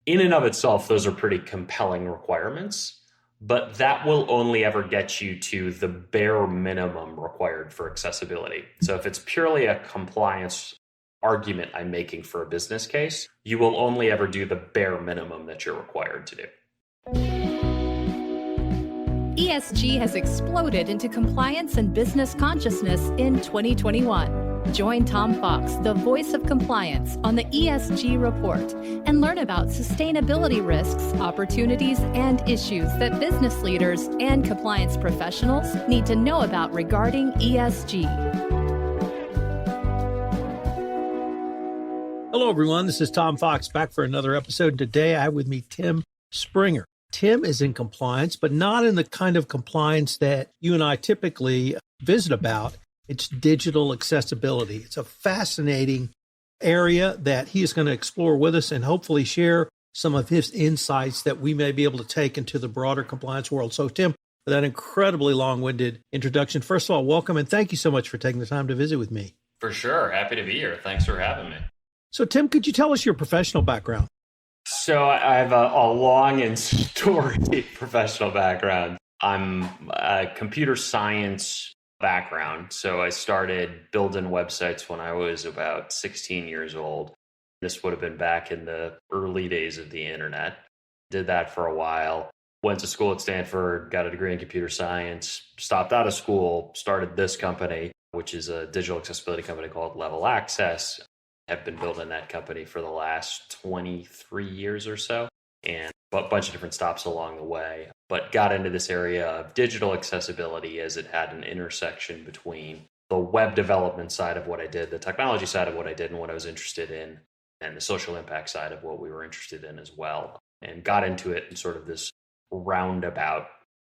In and of itself, those are pretty compelling requirements, but that will only ever get you to the bare minimum required for accessibility. So if it's purely a compliance argument I'm making for a business case, you will only ever do the bare minimum that you're required to do. ESG has exploded into compliance and business consciousness in 2021. Join Tom Fox, the voice of compliance, on the ESG Report and learn about sustainability risks, opportunities, and issues that business leaders and compliance professionals need to know about regarding ESG. Hello, everyone. This is Tom Fox back for another episode. Today, I have with me Tim Springer. Tim is in compliance, but not in the kind of compliance that you and I typically visit about. It's digital accessibility. It's a fascinating area that he is going to explore with us and hopefully share some of his insights that we may be able to take into the broader compliance world. So, Tim, for that incredibly long-winded introduction, first of all, welcome and thank you so much for taking the time to visit with me. For sure. Happy to be here. Thanks for having me. So, Tim, could you tell us your professional background? So I have a long and storied professional background. I'm a computer science background. So I started building websites when I was about 16 years old. This would have been back in the early days of the internet. Did that for a while. Went to school at Stanford, got a degree in computer science, stopped out of school, started this company, which is a digital accessibility company called Level Access. Have been building that company for the last 23 years or so, and a bunch of different stops along the way, but got into this area of digital accessibility as it had an intersection between the web development side of what I did, the technology side of what I did and what I was interested in, and the social impact side of what we were interested in as well, and got into it in sort of this roundabout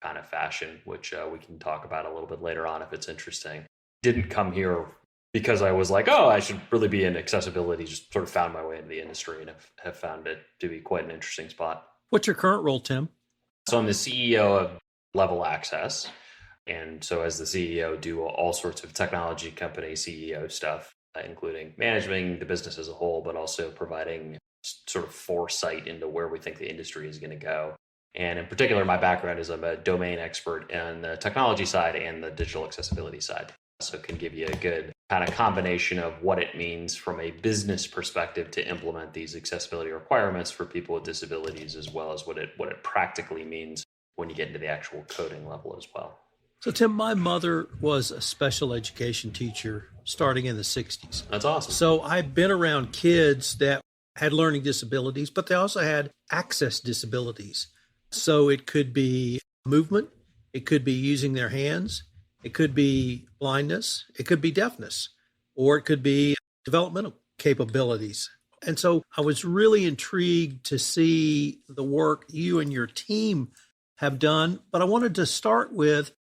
kind of fashion, which we can talk about a little bit later on if it's interesting. Didn't come here because I was like, oh, I should really be in accessibility, just sort of found my way into the industry and have found it to be quite an interesting spot. What's your current role, Tim? So I'm the CEO of Level Access. And so as the CEO, do all sorts of technology company CEO stuff, including managing the business as a whole, but also providing sort of foresight into where we think the industry is going to go. And in particular, my background is I'm a domain expert on the technology side and the digital accessibility side. So it can give you a good kind of combination of what it means from a business perspective to implement these accessibility requirements for people with disabilities, as well as what it practically means when you get into the actual coding level as well. So, Tim, my mother was a special education teacher starting in the 60s. That's awesome. So I've been around kids that had learning disabilities, but they also had access disabilities. So it could be movement, it could be using their hands, it could be blindness, it could be deafness, or it could be developmental capabilities. And so I was really intrigued to see the work you and your team have done. But I wanted to start with,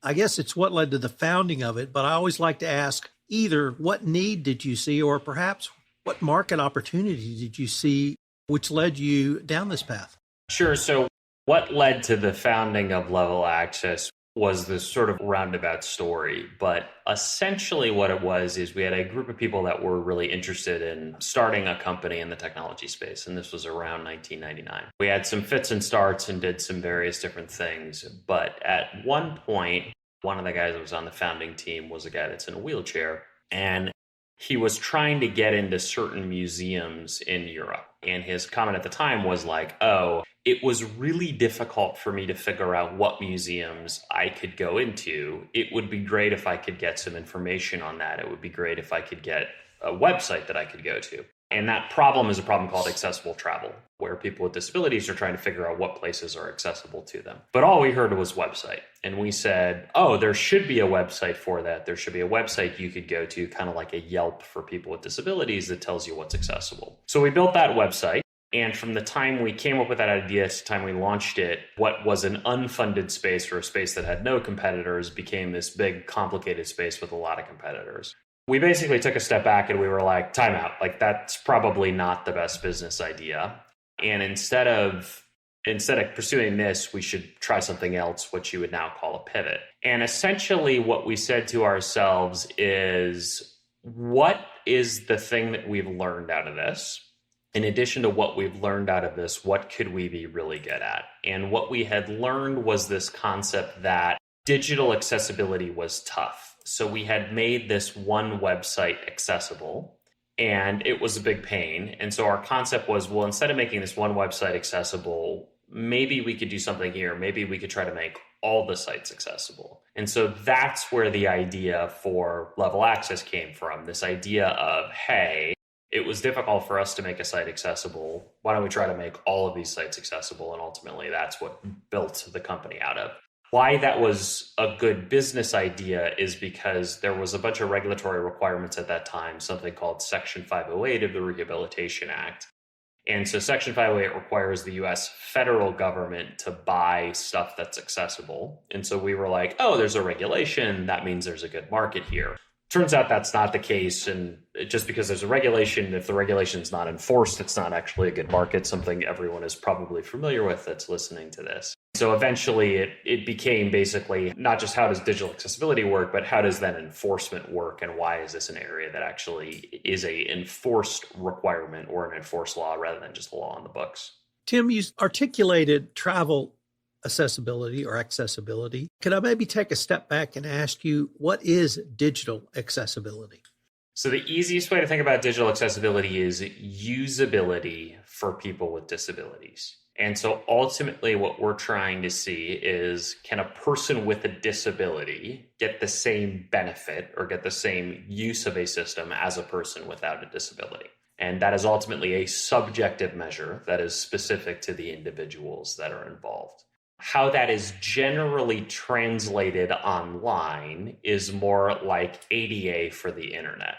I guess it's what led to the founding of it, but I always like to ask either what need did you see, or perhaps what market opportunity did you see which led you down this path? Sure. So what led to the founding of Level Access was this sort of roundabout story. But essentially what it was is we had a group of people that were really interested in starting a company in the technology space. And this was around 1999. We had some fits and starts and did some various different things. But at one point, one of the guys that was on the founding team was a guy that's in a wheelchair. And he was trying to get into certain museums in Europe. And his comment at the time was like, oh, it was really difficult for me to figure out what museums I could go into. It would be great if I could get some information on that. It would be great if I could get a website that I could go to. And that problem is a problem called accessible travel, where people with disabilities are trying to figure out what places are accessible to them. But all we heard was website. And we said, oh, there should be a website for that. There should be a website you could go to, kind of like a Yelp for people with disabilities that tells you what's accessible. So we built that website. And from the time we came up with that idea to the time we launched it, what was an unfunded space or a space that had no competitors became this big, complicated space with a lot of competitors. We basically took a step back and we were like, time out, like that's probably not the best business idea. And instead of pursuing this, we should try something else, which you would now call a pivot. And essentially what we said to ourselves is, what is the thing that we've learned out of this? in addition to what we've learned out of this, what could we be really good at? And what we had learned was this concept that digital accessibility was tough. So we had made this one website accessible, and it was a big pain. And so our concept was, well, instead of making this one website accessible, maybe we could do something here. Maybe we could try to make all the sites accessible. And so that's where the idea for level access came from. This idea of, hey, it was difficult for us to make a site accessible. Why don't we try to make all of these sites accessible? And ultimately, that's what built the company out of. Why that was a good business idea is because there was a bunch of regulatory requirements at that time, something called Section 508 of the Rehabilitation Act. And so Section 508 requires the US federal government to buy stuff that's accessible. And so we were like, oh, there's a regulation. That means there's a good market here. Turns out that's not the case. And just because there's a regulation, if the regulation is not enforced, it's not actually a good market, something everyone is probably familiar with that's listening to this. So eventually it became basically not just how does digital accessibility work, but how does then enforcement work, and why is this an area that actually is a enforced requirement or an enforced law rather than just a law on the books? Tim, you articulated travel accessibility or accessibility. Could I maybe take a step back and ask you, what is digital accessibility? So the easiest way to think about digital accessibility is usability for people with disabilities. And so ultimately what we're trying to see is, can a person with a disability get the same benefit or get the same use of a system as a person without a disability? And that is ultimately a subjective measure that is specific to the individuals that are involved. How that is generally translated online is more like ADA for the internet.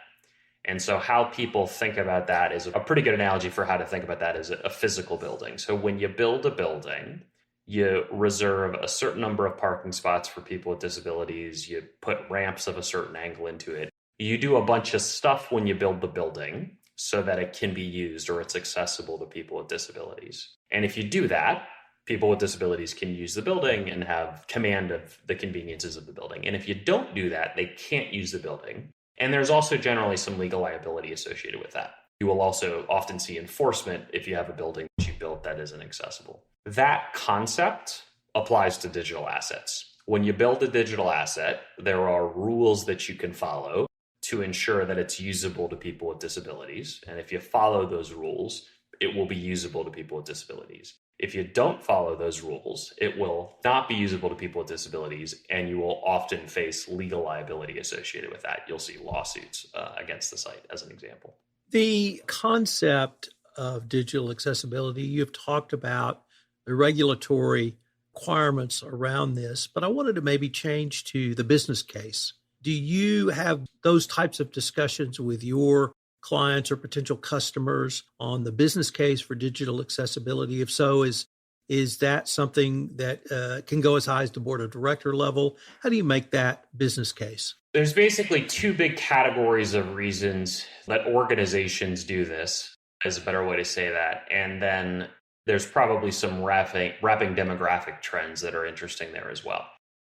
And so how people think about that is a pretty good analogy for how to think about that as a physical building. So when you build a building, you reserve a certain number of parking spots for people with disabilities. You put ramps of a certain angle into it. You do a bunch of stuff when you build the building so that it can be used or it's accessible to people with disabilities. And if you do that, people with disabilities can use the building and have command of the conveniences of the building. And if you don't do that, they can't use the building. And there's also generally some legal liability associated with that. You will also often see enforcement if you have a building that you built that isn't accessible. That concept applies to digital assets. When you build a digital asset, there are rules that you can follow to ensure that it's usable to people with disabilities. And if you follow those rules, it will be usable to people with disabilities. If you don't follow those rules, it will not be usable to people with disabilities, and you will often face legal liability associated with that. You'll see lawsuits against the site, as an example. The concept of digital accessibility, you've talked about the regulatory requirements around this, but I wanted to maybe change to the business case. Do you have those types of discussions with your clients or potential customers on the business case for digital accessibility? If so, is that something that can go as high as the board of director level? How do you make that business case? There's basically two big categories of reasons that organizations do this, is a better way to say that. And then there's probably some wrapping demographic trends that are interesting there as well.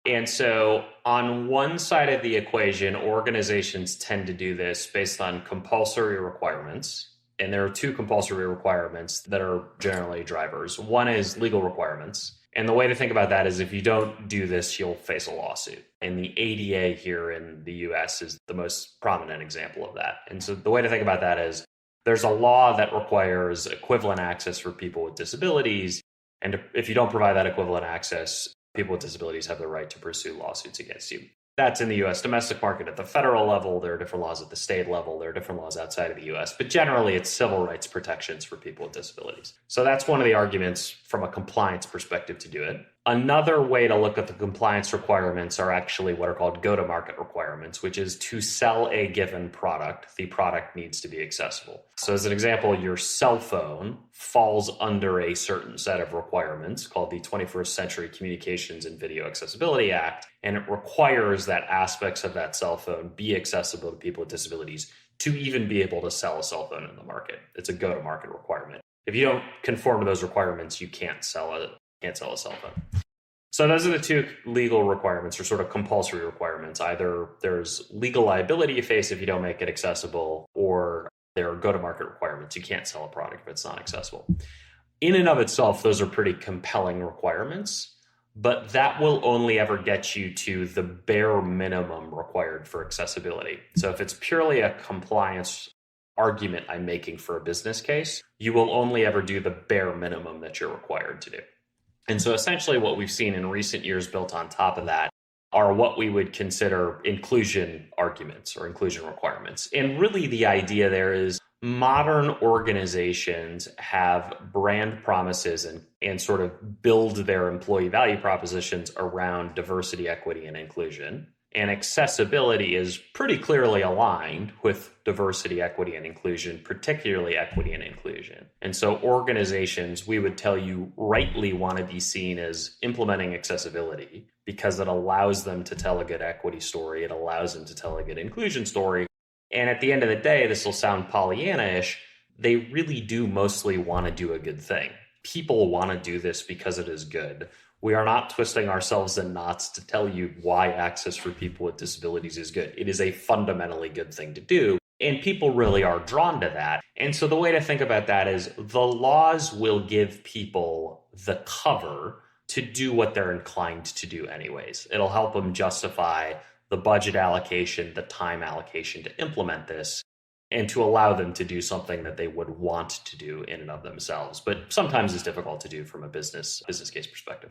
And so on one side of the equation, organizations tend to do this based on compulsory requirements. And there are two compulsory requirements that are generally drivers. One is legal requirements. And the way to think about that is, if you don't do this, you'll face a lawsuit. And the ADA here in the US is the most prominent example of that. And so the way to think about that is, there's a law that requires equivalent access for people with disabilities. And if you don't provide that equivalent access, people with disabilities have the right to pursue lawsuits against you. That's in the US domestic market. At the federal level, there are different laws at the state level. There are different laws outside of the US, but generally it's civil rights protections for people with disabilities. So that's one of the arguments from a compliance perspective to do it. Another way to look at the compliance requirements are actually what are called go-to-market requirements, which is to sell a given product, the product needs to be accessible. So as an example, your cell phone falls under a certain set of requirements called the 21st Century Communications and Video Accessibility Act, and it requires that aspects of that cell phone be accessible to people with disabilities to even be able to sell a cell phone in the market. It's a go-to-market requirement. If you don't conform to those requirements, you can't sell a cell phone. So those are the two legal requirements, or sort of compulsory requirements. Either there's legal liability you face if you don't make it accessible, or There are go-to-market requirements. You can't sell a product if it's not accessible. In and of itself, those are pretty compelling requirements, but that will only ever get you to the bare minimum required for accessibility. So if it's purely a compliance argument I'm making for a business case, you will only ever do the bare minimum that you're required to do. And so essentially what we've seen in recent years built on top of that are what we would consider inclusion arguments or inclusion requirements. And really the idea there is modern organizations have brand promises and sort of build their employee value propositions around diversity, equity, and inclusion. And accessibility is pretty clearly aligned with diversity, equity, and inclusion, particularly equity and inclusion. And so organizations, we would tell you, rightly want to be seen as implementing accessibility because it allows them to tell a good equity story. It allows them to tell a good inclusion story. And at the end of the day, this will sound Pollyanna-ish, they really do mostly want to do a good thing. People want to do this because it is good. We are not twisting ourselves in knots to tell you why access for people with disabilities is good. It is a fundamentally good thing to do, and people really are drawn to that. And so the way to think about that is the laws will give people the cover to do what they're inclined to do anyways. It'll help them justify the budget allocation, the time allocation to implement this, and to allow them to do something that they would want to do in and of themselves. But sometimes it's difficult to do from a business case perspective.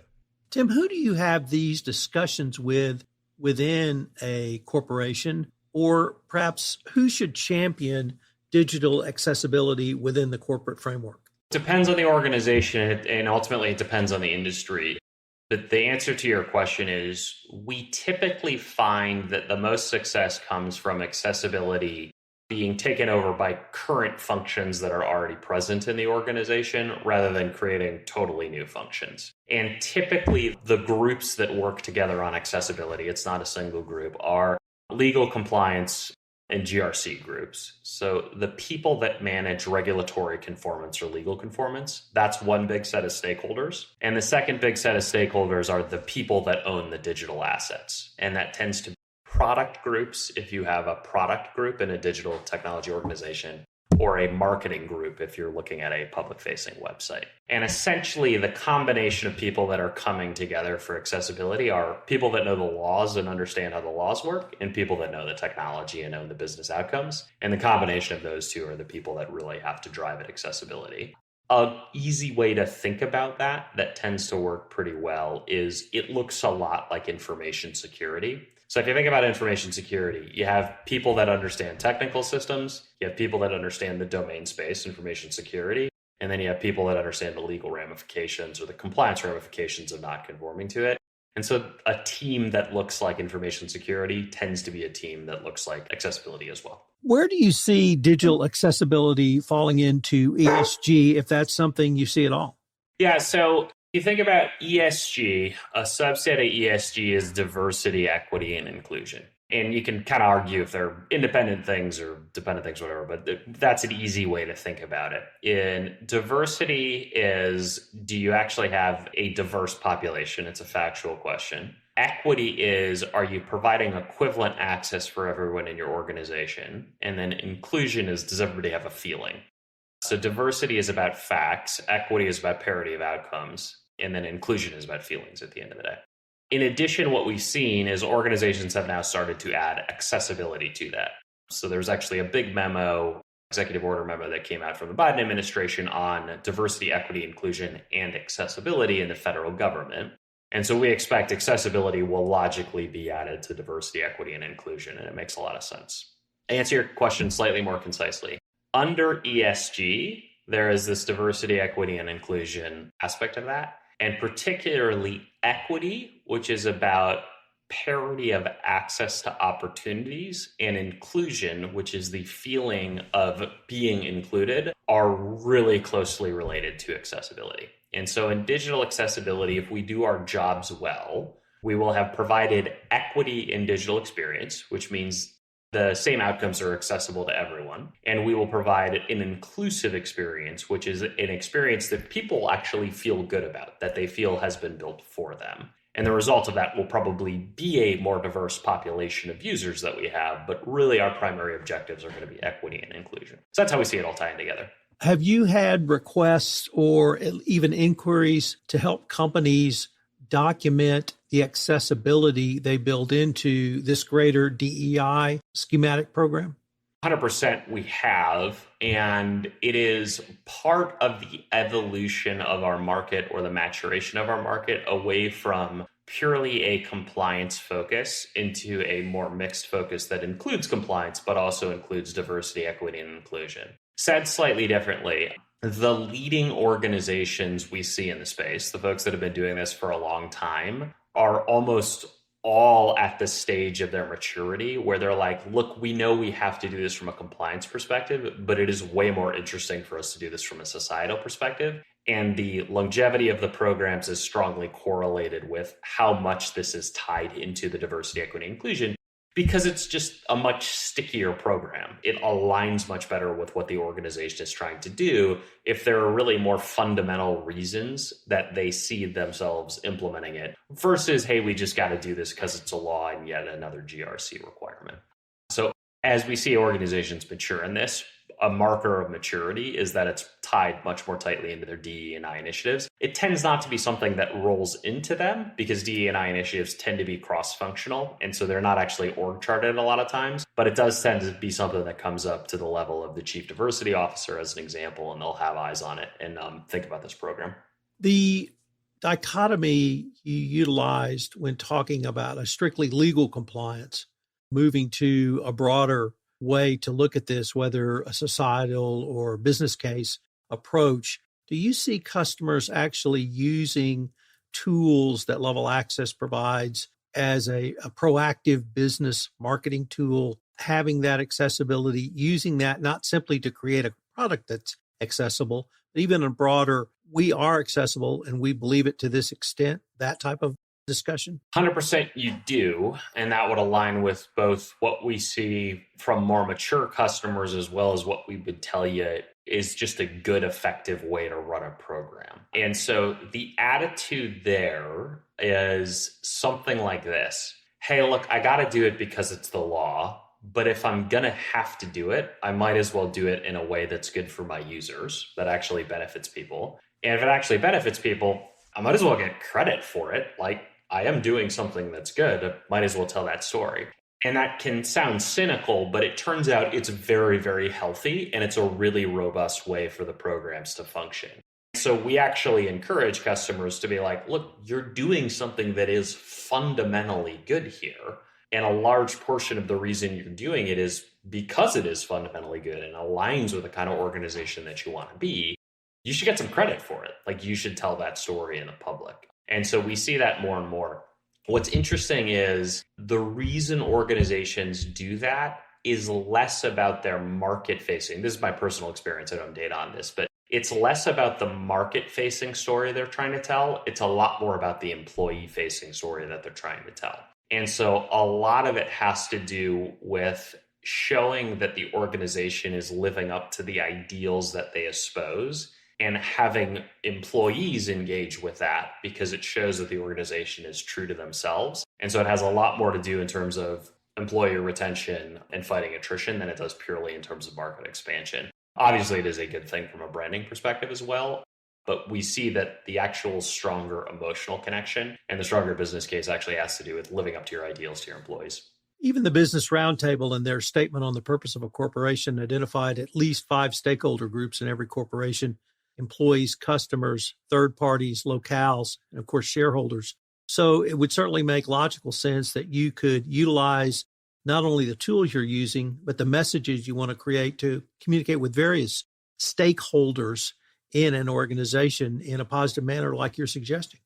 Tim, who do you have these discussions with within a corporation, or perhaps who should champion digital accessibility within the corporate framework? Depends on the organization, and ultimately it depends on the industry. But the answer to your question is we typically find that the most success comes from accessibility being taken over by current functions that are already present in the organization rather than creating totally new functions. And typically the groups that work together on accessibility, it's not a single group, are legal compliance and GRC groups. So the people that manage regulatory conformance or legal conformance, that's one big set of stakeholders. And the second big set of stakeholders are the people that own the digital assets. And that tends to be product groups if you have a product group in a digital technology organization, or a marketing group if you're looking at a public-facing website. And essentially, the combination of people that are coming together for accessibility are people that know the laws and understand how the laws work, and people that know the technology and own the business outcomes. And the combination of those two are the people that really have to drive at accessibility. An easy way to think about that tends to work pretty well is it looks a lot like information security. So if you think about information security, you have people that understand technical systems, you have people that understand the domain space, information security, and then you have people that understand the legal ramifications or the compliance ramifications of not conforming to it. And so a team that looks like information security tends to be a team that looks like accessibility as well. Where do you see digital accessibility falling into ESG, if that's something you see at all? Yeah, so you think about ESG, a subset of ESG is diversity, equity, and inclusion. And you can kind of argue if they're independent things or dependent things, whatever, but that's an easy way to think about it. In diversity is, do you actually have a diverse population? It's a factual question. Equity is, are you providing equivalent access for everyone in your organization? And then inclusion is, does everybody have a feeling? So diversity is about facts, equity is about parity of outcomes, and then inclusion is about feelings at the end of the day. In addition, what we've seen is organizations have now started to add accessibility to that. So there's actually a big memo, executive order memo that came out from the Biden administration on diversity, equity, inclusion, and accessibility in the federal government. And so we expect accessibility will logically be added to diversity, equity, and inclusion, and it makes a lot of sense. To answer your question slightly more concisely, under ESG, there is this diversity, equity, and inclusion aspect of that, and particularly equity, which is about parity of access to opportunities, and inclusion, which is the feeling of being included, are really closely related to accessibility. And so in digital accessibility, if we do our jobs well, we will have provided equity in digital experience, which means the same outcomes are accessible to everyone. And we will provide an inclusive experience, which is an experience that people actually feel good about, that they feel has been built for them. And the result of that will probably be a more diverse population of users that we have, but really our primary objectives are going to be equity and inclusion. So that's how we see it all tying together. Have you had requests or even inquiries to help companies document the accessibility they build into this greater DEI schematic program? 100% we have, and it is part of the evolution of our market or the maturation of our market away from purely a compliance focus into a more mixed focus that includes compliance, but also includes diversity, equity, and inclusion. Said slightly differently, the leading organizations we see in the space, the folks that have been doing this for a long time, are almost all at the stage of their maturity where they're like, look, we know we have to do this from a compliance perspective, but it is way more interesting for us to do this from a societal perspective. And the longevity of the programs is strongly correlated with how much this is tied into the diversity, equity, inclusion, because it's just a much stickier program. It aligns much better with what the organization is trying to do if there are really more fundamental reasons that they see themselves implementing it versus, hey, we just got to do this because it's a law and yet another GRC requirement. So as we see organizations mature in this, a marker of maturity is that it's tied much more tightly into their DE&I initiatives. It tends not to be something that rolls into them because DE&I initiatives tend to be cross-functional, and so they're not actually org charted a lot of times, but it does tend to be something that comes up to the level of the chief diversity officer as an example, and they'll have eyes on it and think about this program. The dichotomy you utilized when talking about a strictly legal compliance, moving to a broader way to look at this, whether a societal or business case approach, do you see customers actually using tools that Level Access provides as a proactive business marketing tool, having that accessibility, using that not simply to create a product that's accessible, but even a broader, we are accessible and we believe it to this extent, that type of discussion? 100% you do. And that would align with both what we see from more mature customers as well as what we would tell you is just a good, effective way to run a program. And so the attitude there is something like this. Hey, look, I got to do it because it's the law. But if I'm going to have to do it, I might as well do it in a way that's good for my users, that actually benefits people. And if it actually benefits people, I might as well get credit for it. Like, I am doing something that's good. I might as well tell that story. And that can sound cynical, but it turns out it's very, very healthy. And it's a really robust way for the programs to function. So we actually encourage customers to be like, look, you're doing something that is fundamentally good here. And a large portion of the reason you're doing it is because it is fundamentally good and aligns with the kind of organization that you want to be. You should get some credit for it. Like, you should tell that story in the public. And so we see that more and more. What's interesting is the reason organizations do that is less about their market facing. This is my personal experience. I don't have data on this, but it's less about the market facing story they're trying to tell. It's a lot more about the employee facing story that they're trying to tell. And so a lot of it has to do with showing that the organization is living up to the ideals that they espouse and having employees engage with that because it shows that the organization is true to themselves. And so it has a lot more to do in terms of employee retention and fighting attrition than it does purely in terms of market expansion. Obviously, it is a good thing from a branding perspective as well. But we see that the actual stronger emotional connection and the stronger business case actually has to do with living up to your ideals to your employees. Even the Business Roundtable in their statement on the purpose of a corporation identified at least 5 stakeholder groups in every corporation: employees, customers, third parties, locales, and of course, shareholders. So it would certainly make logical sense that you could utilize not only the tools you're using, but the messages you want to create to communicate with various stakeholders in an organization in a positive manner like you're suggesting.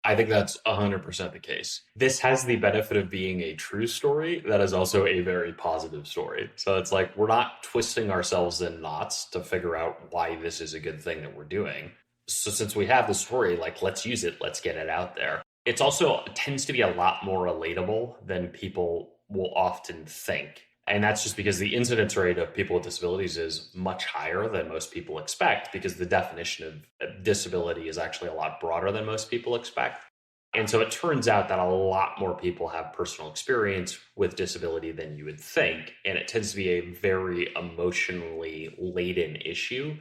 I think that's 100% the case. This has the benefit of being a true story that is also a very positive story. So it's like we're not twisting ourselves in knots to figure out why this is a good thing that we're doing. So since we have the story, like, let's use it, let's get it out there. It's also tends to be a lot more relatable than people will often think. And that's just because the incidence rate of people with disabilities is much higher than most people expect, because the definition of disability is actually a lot broader than most people expect. And so it turns out that a lot more people have personal experience with disability than you would think. And it tends to be a very emotionally laden issue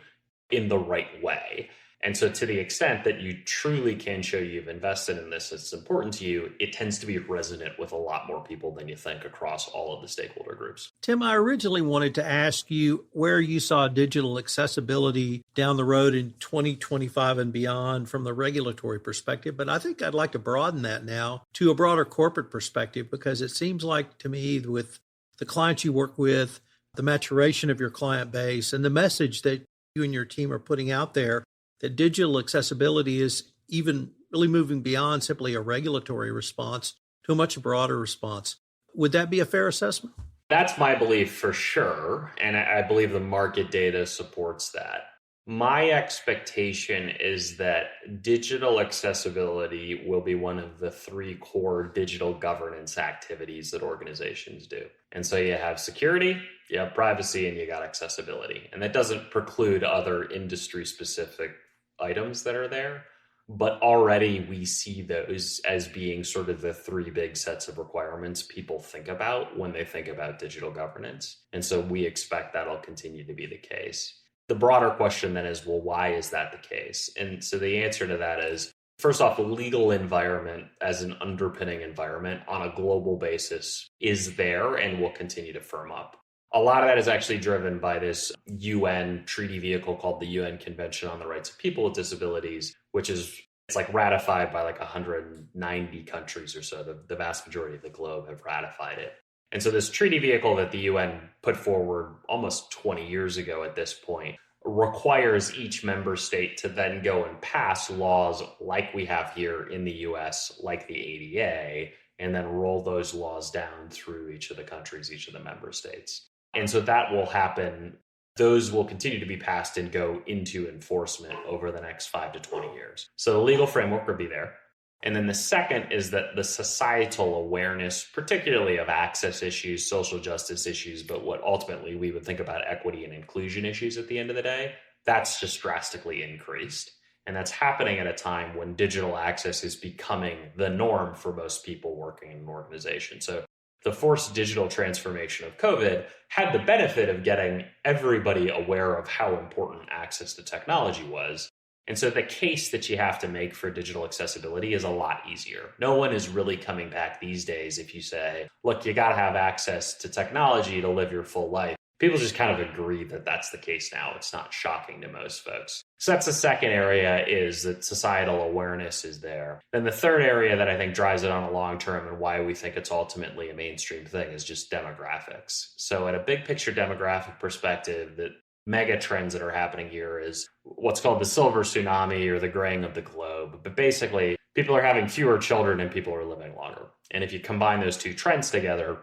in the right way. And so, to the extent that you truly can show you've invested in this, it's important to you, it tends to be resonant with a lot more people than you think across all of the stakeholder groups. Tim, I originally wanted to ask you where you saw digital accessibility down the road in 2025 and beyond from the regulatory perspective, but I think I'd like to broaden that now to a broader corporate perspective, because it seems like to me, with the clients you work with, the maturation of your client base, and the message that you and your team are putting out there, that digital accessibility is even really moving beyond simply a regulatory response to a much broader response. Would that be a fair assessment? That's my belief for sure. And I believe the market data supports that. My expectation is that digital accessibility will be one of the three core digital governance activities that organizations do. And so you have security, you have privacy, and you got accessibility. And that doesn't preclude other industry specific items that are there. But already we see those as being sort of the three big sets of requirements people think about when they think about digital governance. And so we expect that'll continue to be the case. The broader question then is, well, why is that the case? And so the answer to that is, first off, the legal environment as an underpinning environment on a global basis is there and will continue to firm up. A lot of that is actually driven by this UN treaty vehicle called the UN Convention on the Rights of People with Disabilities, which is it's like ratified by like 190 countries or so. The vast majority of the globe have ratified it. And so this treaty vehicle that the UN put forward almost 20 years ago at this point requires each member state to then go and pass laws like we have here in the US, like the ADA, and then roll those laws down through each of the countries, each of the member states. And so that will happen. Those will continue to be passed and go into enforcement over the next 5 to 20 years. So the legal framework will be there. And then the second is that the societal awareness, particularly of access issues, social justice issues, but what ultimately we would think about equity and inclusion issues at the end of the day, that's just drastically increased. And that's happening at a time when digital access is becoming the norm for most people working in an organization. So the forced digital transformation of COVID had the benefit of getting everybody aware of how important access to technology was. And so the case that you have to make for digital accessibility is a lot easier. No one is really coming back these days if you say, look, you got to have access to technology to live your full life. People just kind of agree that that's the case now. It's not shocking to most folks. So that's the second area, is that societal awareness is there. Then the third area that I think drives it on a long term and why we think it's ultimately a mainstream thing is just demographics. So at a big picture demographic perspective, the mega trends that are happening here is what's called the silver tsunami or the graying of the globe. But basically, people are having fewer children and people are living longer. And if you combine those two trends together,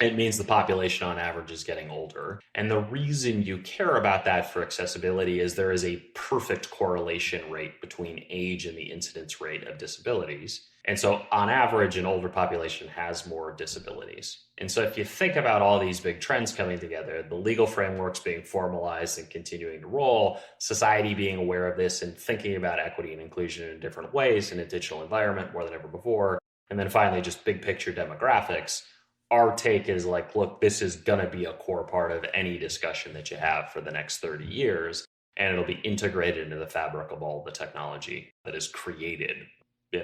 it means the population on average is getting older. And the reason you care about that for accessibility is there is a perfect correlation rate between age and the incidence rate of disabilities. And so on average, an older population has more disabilities. And so if you think about all these big trends coming together, the legal frameworks being formalized and continuing to roll, society being aware of this and thinking about equity and inclusion in different ways in a digital environment more than ever before, and then finally just big picture demographics, our take is like, look, this is going to be a core part of any discussion that you have for the next 30 years, and it'll be integrated into the fabric of all the technology that is created,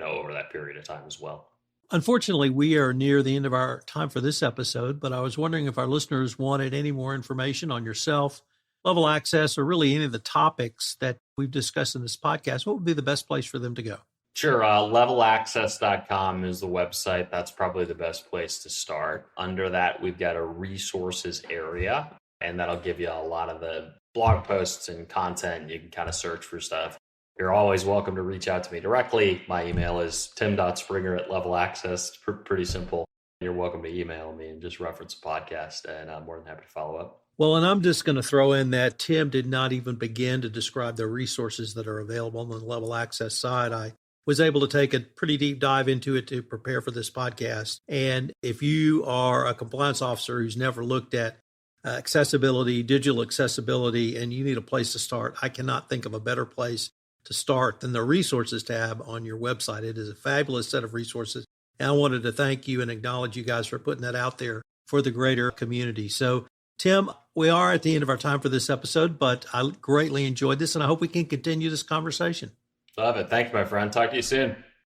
over that period of time as well. Unfortunately, we are near the end of our time for this episode, but I was wondering if our listeners wanted any more information on yourself, Level Access, or really any of the topics that we've discussed in this podcast. What would be the best place for them to go? Sure. Levelaccess.com is the website. That's probably the best place to start. Under that, we've got a resources area, and that'll give you a lot of the blog posts and content. You can kind of search for stuff. You're always welcome to reach out to me directly. My email is tim.springer@levelaccess. Pretty simple. You're welcome to email me and just reference a podcast, and I'm more than happy to follow up. Well, and I'm just going to throw in that Tim did not even begin to describe the resources that are available on the Level Access side. I was able to take a pretty deep dive into it to prepare for this podcast. And if you are a compliance officer who's never looked at accessibility, digital accessibility, and you need a place to start, I cannot think of a better place to start than the resources tab on your website. It is a fabulous set of resources. And I wanted to thank you and acknowledge you guys for putting that out there for the greater community. So, Tim, we are at the end of our time for this episode, but I greatly enjoyed this, and I hope we can continue this conversation. Love it. Thank you, my friend. Talk to you soon.